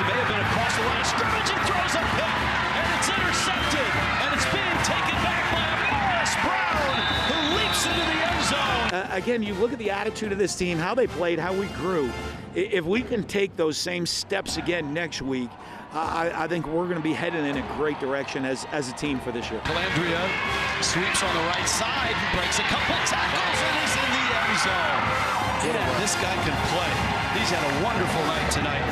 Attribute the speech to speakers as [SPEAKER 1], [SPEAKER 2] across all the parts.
[SPEAKER 1] It may have been across the line of scrimmage and throws a pick, and it's intercepted, and it's being taken back by Morris Brown, who leaps into the end zone.
[SPEAKER 2] Again, you look at the attitude of this team, how they played, how we grew. If we can take those same steps again next week, I think we're going to be headed in a great direction as a team for this year.
[SPEAKER 1] Calandria sweeps on the right side, breaks a couple tackles, and is in the end zone. Yeah, this guy can play. He's had a wonderful night tonight.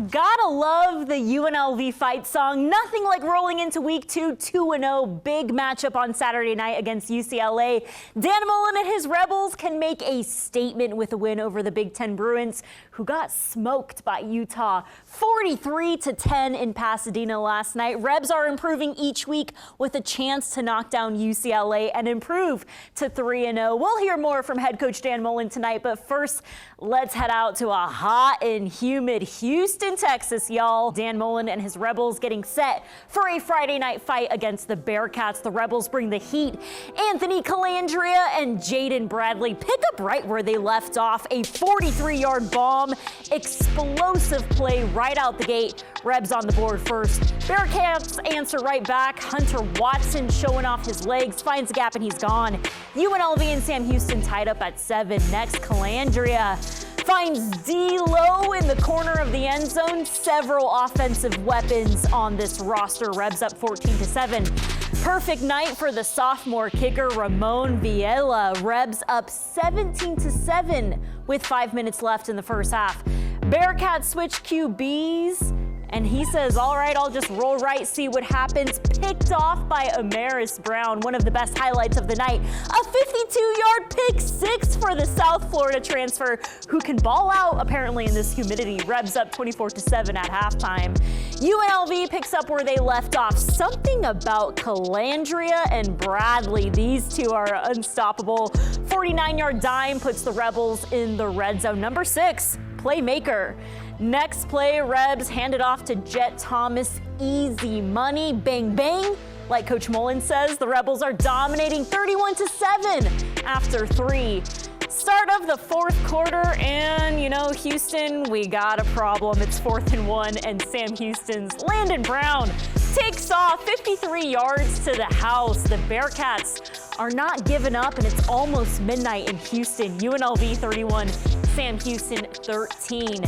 [SPEAKER 3] Gotta love the UNLV fight song. Nothing like rolling into week 2, 2-0. Big matchup on Saturday night against UCLA. Dan Mullen and his Rebels can make a statement with a win over the Big Ten Bruins, who got smoked by Utah 43-10 in Pasadena last night. Rebs are improving each week with a chance to knock down UCLA and improve to 3-0. We'll hear more from head coach Dan Mullen tonight, but first, let's head out to a hot and humid Houston, Texas, y'all. Dan Mullen and his Rebels getting set for a Friday night fight against the Bearcats. The Rebels bring the heat. Anthony Calandria and Jaden Bradley pick up right where they left off. A 43-yard bomb, explosive play right out the gate. Rebs on the board first. Bearcats answer right back. Hunter Watson showing off his legs, finds a gap and he's gone. UNLV and Sam Houston tied up at 7. Next, Calandria finds D-Lo in the corner of the end zone. Several offensive weapons on this roster. Rebs up 14-7. Perfect night for the sophomore kicker, Ramon Viela. Rebs up 17-7 with 5 minutes left in the first half. Bearcats switch QBs. And he says, all right, I'll just roll right, see what happens. Picked off by Amaris Brown, one of the best highlights of the night. A 52-yard pick six for the South Florida transfer, who can ball out apparently in this humidity. Rebs up 24-7 at halftime. UNLV picks up where they left off. Something about Calandria and Bradley. These two are unstoppable. 49-yard dime puts the Rebels in the red zone. Number 6, playmaker. Next play, Rebs hand it off to Jet Thomas. Easy money, bang, bang. Like Coach Mullen says, the Rebels are dominating 31-7 after 3. Start of the fourth quarter, and Houston, we got a problem. It's 4th and 1, and Sam Houston's Landon Brown takes off 53 yards to the house. The Bearcats are not giving up, and it's almost midnight in Houston. UNLV 31, Sam Houston 13.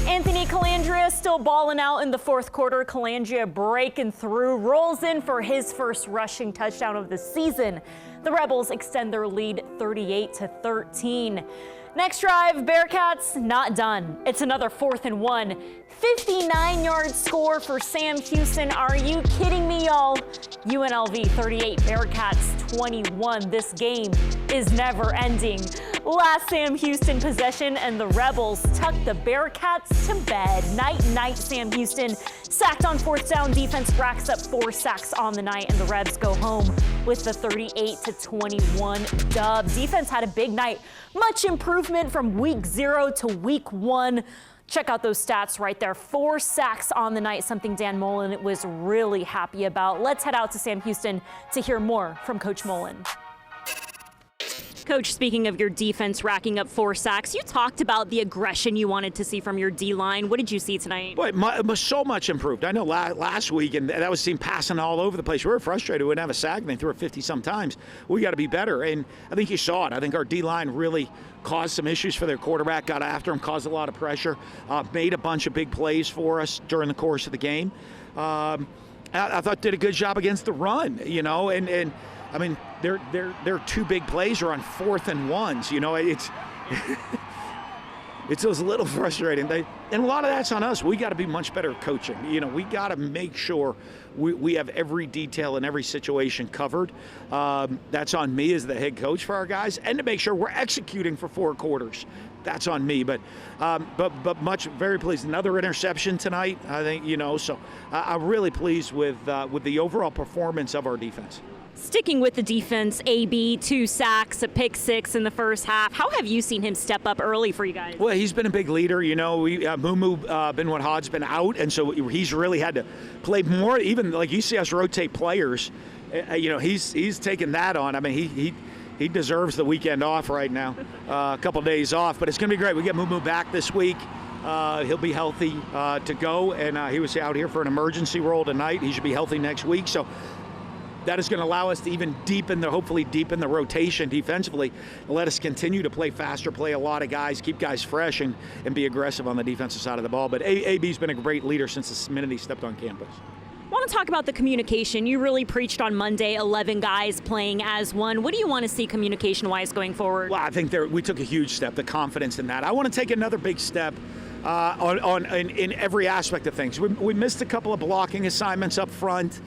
[SPEAKER 3] Anthony Calandria still balling out in the fourth quarter. Calandria breaking through, rolls in for his first rushing touchdown of the season. The Rebels extend their lead 38-13. Next drive, Bearcats not done. It's another 4th and 1. 59-yard score for Sam Houston. Are you kidding me, y'all? UNLV 38, Bearcats 21. This game is never ending. Last Sam Houston possession, and the Rebels tuck the Bearcats to bed. Night, Sam Houston. Sacked on 4th down. Defense racks up 4 sacks on the night, and the Rebs go home with the 38-21 dub. Defense had a big night. Much improvement from week 0 to week 1. Check out those stats right there. 4 sacks on the night, something Dan Mullen was really happy about. Let's head out to Sam Houston to hear more from Coach Mullen. Coach, speaking of your defense racking up 4 sacks, you talked about the aggression you wanted to see from your D-line. What did you see tonight?
[SPEAKER 2] Boy, so much improved. I know last week, and that was team passing all over the place. We were frustrated. We wouldn't have a sack, and they threw it 50 sometimes. We got to be better, and I think you saw it. I think our D-line really caused some issues for their quarterback, got after him, caused a lot of pressure, made a bunch of big plays for us during the course of the game. I thought did a good job against the run, and I mean, their 2 big plays are on 4th and 1s. It's a little frustrating. And a lot of that's on us. We got to be much better at coaching. We got to make sure we have every detail and every situation covered. That's on me as the head coach for our guys, and to make sure we're executing for 4 quarters. That's on me. But very pleased. Another interception tonight, I think. So I'm really pleased with the overall performance of our defense.
[SPEAKER 3] Sticking with the defense, AB, 2 sacks, a pick 6 in the first half. How have you seen him step up early for you guys?
[SPEAKER 2] Well, he's been a big leader. Mumu Benwat Hod's been out, and so he's really had to play more. Even like you see us rotate players, he's taken that on. I mean, he deserves the weekend off right now, a couple days off. But it's going to be great. We get Moo back this week. He'll be healthy to go, and he was out here for an emergency role tonight. He should be healthy next week. So that is going to allow us to even hopefully deepen the rotation defensively, and let us continue to play faster, play a lot of guys, keep guys fresh, and be aggressive on the defensive side of the ball. But AB's been a great leader since the minute he stepped on campus.
[SPEAKER 3] I want to talk about the communication. You really preached on Monday, 11 guys playing as one. What do you want to see communication-wise going forward?
[SPEAKER 2] Well, I think we took a huge step, the confidence in that. I want to take another big step in every aspect of things. We missed a couple of blocking assignments up front,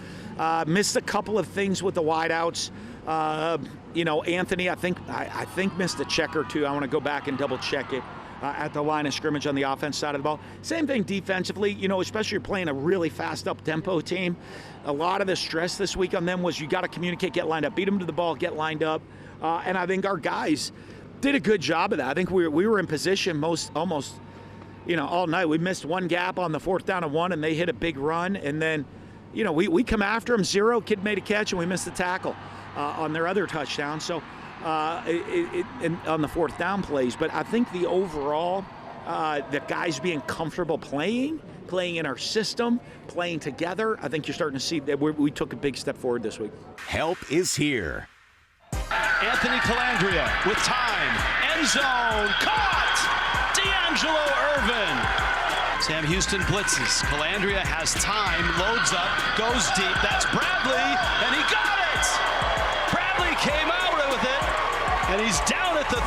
[SPEAKER 2] missed a couple of things with the wideouts. Anthony, I think missed a check or two. I want to go back and double check it. At the line of scrimmage on the offense side of the ball. Same thing defensively, especially you're playing a really fast up-tempo team. A lot of the stress this week on them was you got to communicate, get lined up, beat them to the ball, get lined up. And I think our guys did a good job of that. I think we were in position almost all night. We missed one gap on the 4th down and 1, and they hit a big run. And then, we come after them, 0, kid made a catch, and we missed the tackle on their other touchdown. So, on the 4th down plays. But I think the overall, the guys being comfortable playing in our system, playing together, I think you're starting to see that we took a big step forward this week.
[SPEAKER 4] Help is here.
[SPEAKER 1] Anthony Calandria with time. End zone. Caught! D'Angelo Irvin. Sam Houston blitzes. Calandria has time, loads up, goes deep. That's Bradley, and he got it! Bradley came out with it, and he's down at the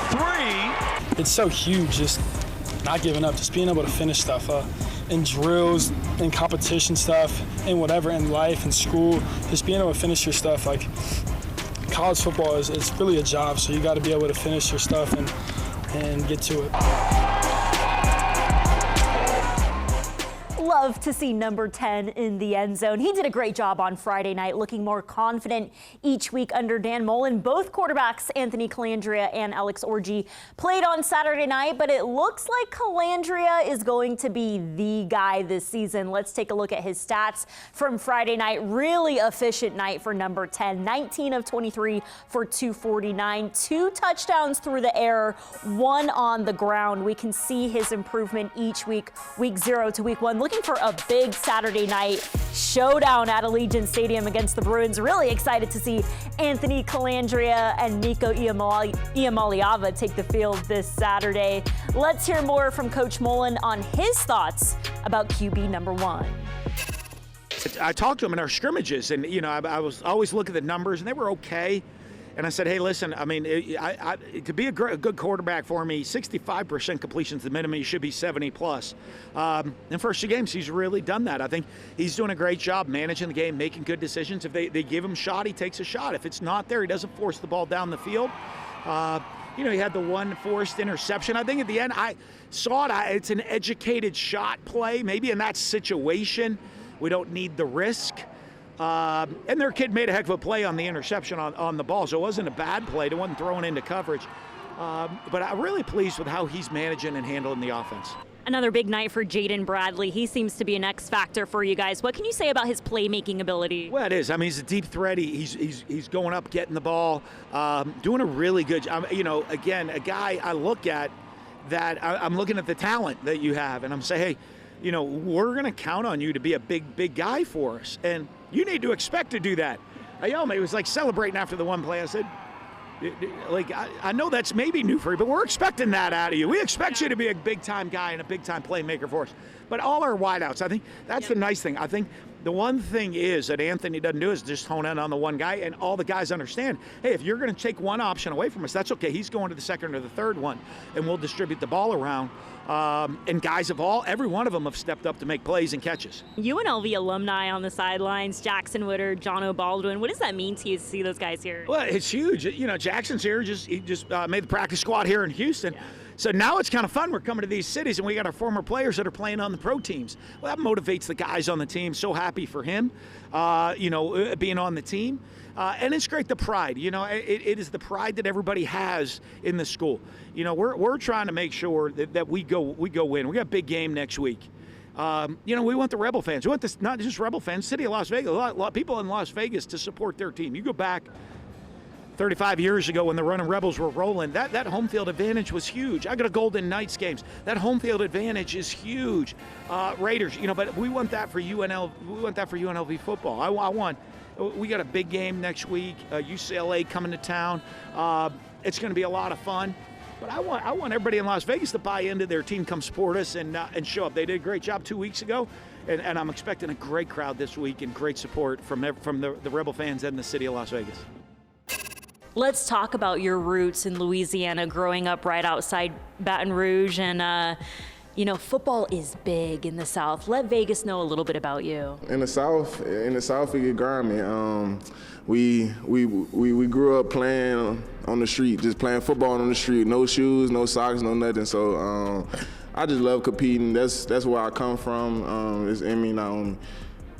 [SPEAKER 1] 3.
[SPEAKER 5] It's so huge, just not giving up, just being able to finish stuff in drills, in competition stuff, in whatever, in life, in school, just being able to finish your stuff. Like, college football it's really a job, so you got to be able to finish your stuff and get to it.
[SPEAKER 3] Love to see number 10 in the end zone. He did a great job on Friday night, looking more confident each week under Dan Mullen. Both quarterbacks, Anthony Calandria and Alex Orji, played on Saturday night, but it looks like Calandria is going to be the guy this season. Let's take a look at his stats from Friday night. Really efficient night for number 10. 19 of 23 for 249, 2 touchdowns through the air, 1 on the ground. We can see his improvement each week 0 to week 1. Looking for a big Saturday night showdown at Allegiant Stadium against the Bruins. Really excited to see Anthony Calandria and Nico Iamaleava take the field this Saturday. Let's hear more from Coach Mullen on his thoughts about QB number 1.
[SPEAKER 2] I talked to him in our scrimmages, and I was always looking at the numbers, and they were okay. And I said, hey, listen, I mean, to be a good quarterback for me, 65% completion's the minimum. You should be 70+. In first 2 games, he's really done that. I think he's doing a great job managing the game, making good decisions. If they give him a shot, he takes a shot. If it's not there, he doesn't force the ball down the field. He had the one forced interception. I think at the end, I saw it. It's an educated shot play. Maybe in that situation, we don't need the risk. And their kid made a heck of a play on the interception on the ball, so it wasn't a bad play. It wasn't thrown into coverage. But I'm really pleased with how he's managing and handling the offense.
[SPEAKER 3] Another big night for Jaden Bradley. He seems to be an X factor for you guys. What can you say about his playmaking ability?
[SPEAKER 2] Well, it is. I mean, he's a deep threat. He's going up, getting the ball, doing a really good job. Again, a guy I look at that I'm looking at the talent that you have, and I'm saying, hey, we're going to count on you to be a big guy for us. And you need to expect to do that. It was like celebrating after the one play. I said, I know that's maybe new for you, but we're expecting that out of you. We expect you to be a big-time guy and a big-time playmaker for us. But all our wideouts, I think that's the nice thing. I think the one thing is that Anthony doesn't do is just hone in on the one guy, and all the guys understand, hey, if you're going to take one option away from us, that's okay. He's going to the second or the third one, and we'll distribute the ball around. And guys every one of them have stepped up to make plays and catches.
[SPEAKER 3] UNLV alumni on the sidelines, Jackson Witter, John O'Baldwin. What does that mean to you to see those guys here?
[SPEAKER 2] Well, it's huge. Jackson's here. He just made the practice squad here in Houston. Yeah. So now it's kind of fun. We're coming to these cities, and we got our former players that are playing on the pro teams. Well, that motivates the guys on the team. So happy for him, being on the team. And it's great, the pride. It is the pride that everybody has in the school. We're trying to make sure that we go win. We got a big game next week. We want the Rebel fans. We want not just Rebel fans, city of Las Vegas, a lot of people in Las Vegas to support their team. You go back 35 years ago when the Running Rebels were rolling, that home field advantage was huge. I go to Golden Knights games. That home field advantage is huge. Raiders, but we want that for UNLV. We want that for UNLV football. We got a big game next week. UCLA coming to town. It's going to be a lot of fun. But I want everybody in Las Vegas to buy into their team, come support us, and show up. They did a great job 2 weeks ago, and I'm expecting a great crowd this week and great support from the Rebel fans and the city of Las Vegas.
[SPEAKER 3] Let's talk about your roots in Louisiana, growing up right outside Baton Rouge, and football is big in the South. Let Vegas know a little bit about you.
[SPEAKER 6] In the South, it get grimy. We grew up playing on the street, just playing football on the street. No shoes, no socks, no nothing. So I just love competing. That's where I come from. It's in me, not on me.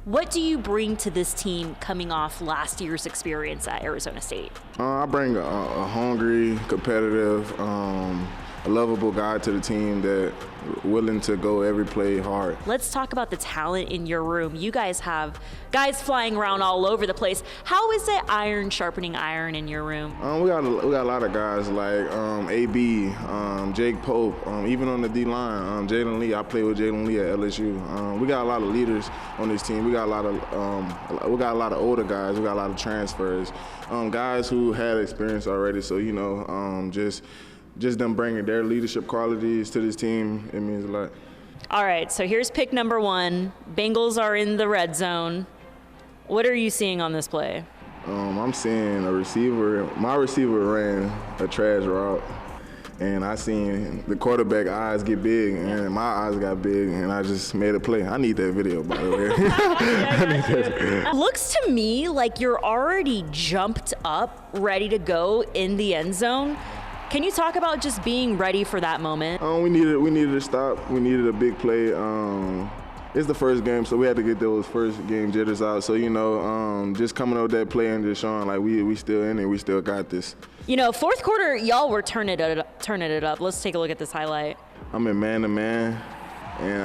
[SPEAKER 3] What do you bring to this team coming off last year's experience at Arizona State?
[SPEAKER 6] I bring a hungry, competitive, a lovable guy to the team that willing to go every play hard.
[SPEAKER 3] Let's talk about the talent in your room. You guys have guys flying around all over the place. How is it iron sharpening iron in your room?
[SPEAKER 6] We got a lot of guys like AB, Jake Pope, even on the D-line, Jalen Lee. I play with Jalen Lee at LSU. We got a lot of leaders on this team. We got a lot of older guys. We got a lot of transfers, guys who had experience already. So just them bringing their leadership qualities to this team, it means a lot.
[SPEAKER 3] All right, so here's pick number 1. Bengals are in the red zone. What are you seeing on this play?
[SPEAKER 6] I'm seeing a receiver. My receiver ran a trash route, and I seen the quarterback eyes get big, and my eyes got big, and I just made a play. I need that video, by the way. I need that.
[SPEAKER 3] Looks to me like you're already jumped up, ready to go in the end zone. Can you talk about just being ready for that moment?
[SPEAKER 6] We needed a stop. We needed a big play. It's the first game, so we had to get those first game jitters out. So, just coming up with that play and just showing like we still in it, we still got this.
[SPEAKER 3] Fourth quarter, y'all were turning it up. Let's take a look at this highlight.
[SPEAKER 6] I'm in man-to-man, and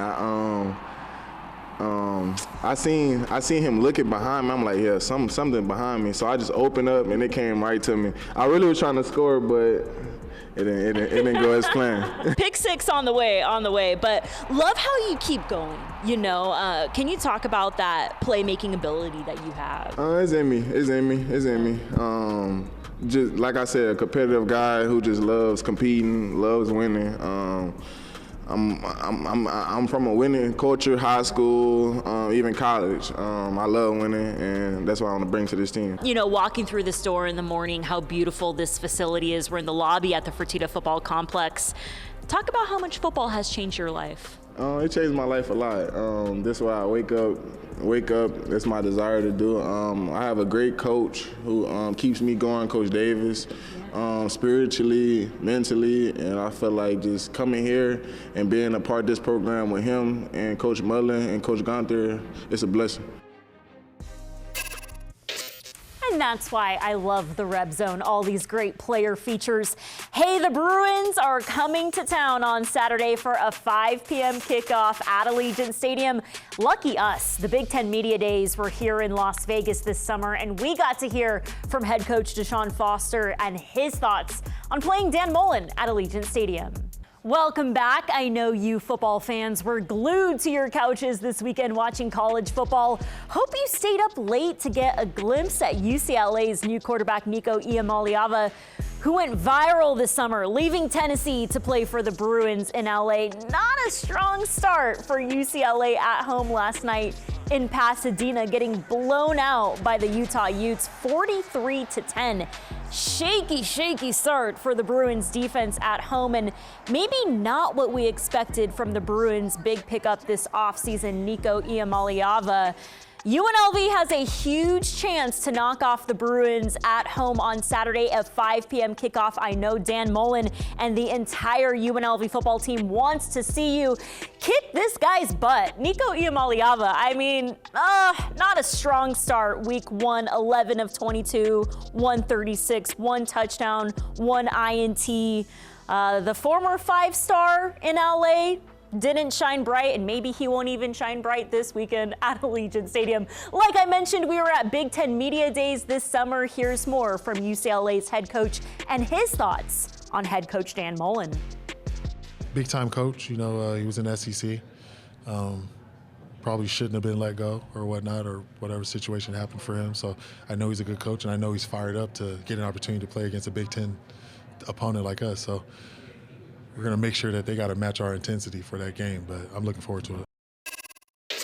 [SPEAKER 6] I seen him looking behind me. I'm like, yeah, something behind me. So I just opened up, and it came right to me. I really was trying to score, but it didn't go as planned.
[SPEAKER 3] Pick 6 on the way, but love how you keep going. Can you talk about that playmaking ability that you have?
[SPEAKER 6] It's in me. Just like I said, a competitive guy who just loves competing, loves winning. I'm from a winning culture, high school, even college. I love winning, and that's what I want to bring to this team.
[SPEAKER 3] Walking through the store in the morning, how beautiful this facility is. We're in the lobby at the Fertitta Football Complex. Talk about how much football has changed your life.
[SPEAKER 6] It changed my life a lot. That's why I wake up. That's my desire to do. I have a great coach who keeps me going, Coach Davis, spiritually, mentally, and I feel like just coming here and being a part of this program with him and Coach Mullen and Coach Gunther, it's a blessing.
[SPEAKER 3] And that's why I love the RebZone, all these great player features. Hey, the Bruins are coming to town on Saturday for a 5 p.m. kickoff at Allegiant Stadium. Lucky us, the Big Ten Media Days were here in Las Vegas this summer, and we got to hear from head coach Deshaun Foster and his thoughts on playing Dan Mullen at Allegiant Stadium. Welcome back. I know you football fans were glued to your couches this weekend watching college football. Hope you stayed up late to get a glimpse at UCLA's new quarterback Nico Iamaleava, who went viral this summer, leaving Tennessee to play for the Bruins in LA. Not a strong start for UCLA at home last night in Pasadena, getting blown out by the Utah Utes 43-10. Shaky start for the Bruins defense at home, and maybe not what we expected from the Bruins' big pickup this offseason, Nico Iamaleava. UNLV has a huge chance to knock off the Bruins at home on Saturday at 5 p.m. kickoff. I know Dan Mullen and the entire UNLV football team wants to see you kick this guy's butt. Nico Iamaleava, not a strong start. Week 1, 11 of 22, 136, 1 touchdown, 1 INT. The former 5-star in LA, didn't shine bright, and maybe he won't even shine bright this weekend at Allegiant Stadium. Like I mentioned, we were at Big Ten Media Days this summer. Here's more from UCLA's head coach and his thoughts on head coach Dan Mullen.
[SPEAKER 7] Big time coach, you know, he was in SEC. Probably shouldn't have been let go or whatnot, or whatever situation happened for him. So I know he's a good coach, and I know he's fired up to get an opportunity to play against a Big Ten opponent like us. So we're going to make sure that they got to match our intensity for that game, but I'm looking forward to it.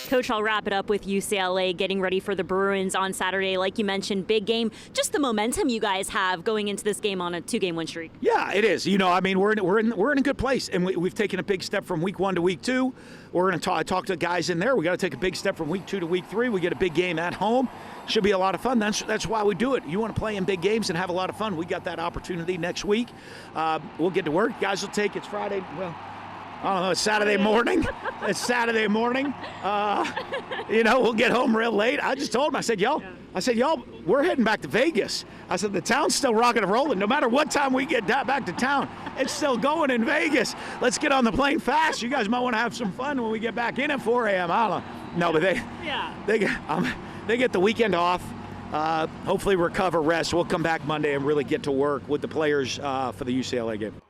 [SPEAKER 3] Coach, I'll wrap it up with UCLA getting ready for the Bruins on Saturday. Like you mentioned, big game. Just the momentum you guys have going into this game on a 2-game win streak.
[SPEAKER 2] Yeah, it is. You know, I mean, we're in a good place, and we've taken a big step from week 1 to week 2. We're going to talk to guys in there. We got to take a big step from week 2 to week 3. We get a big game at home. Should be a lot of fun. That's why we do it. You want to play in big games and have a lot of fun. We got that opportunity next week. We'll get to work. Guys will take it's Friday. Well, I don't know, it's Saturday morning. It's Saturday morning. You know, we'll get home real late. I just told them, I said, y'all, we're heading back to Vegas. I said, the town's still rocking and rolling. No matter what time we get back to town, it's still going in Vegas. Let's get on the plane fast. You guys might want to have some fun when we get back in at 4 a.m. I don't know. No, but they get the weekend off. Hopefully recover, rest. We'll come back Monday and really get to work with the players for the UCLA game.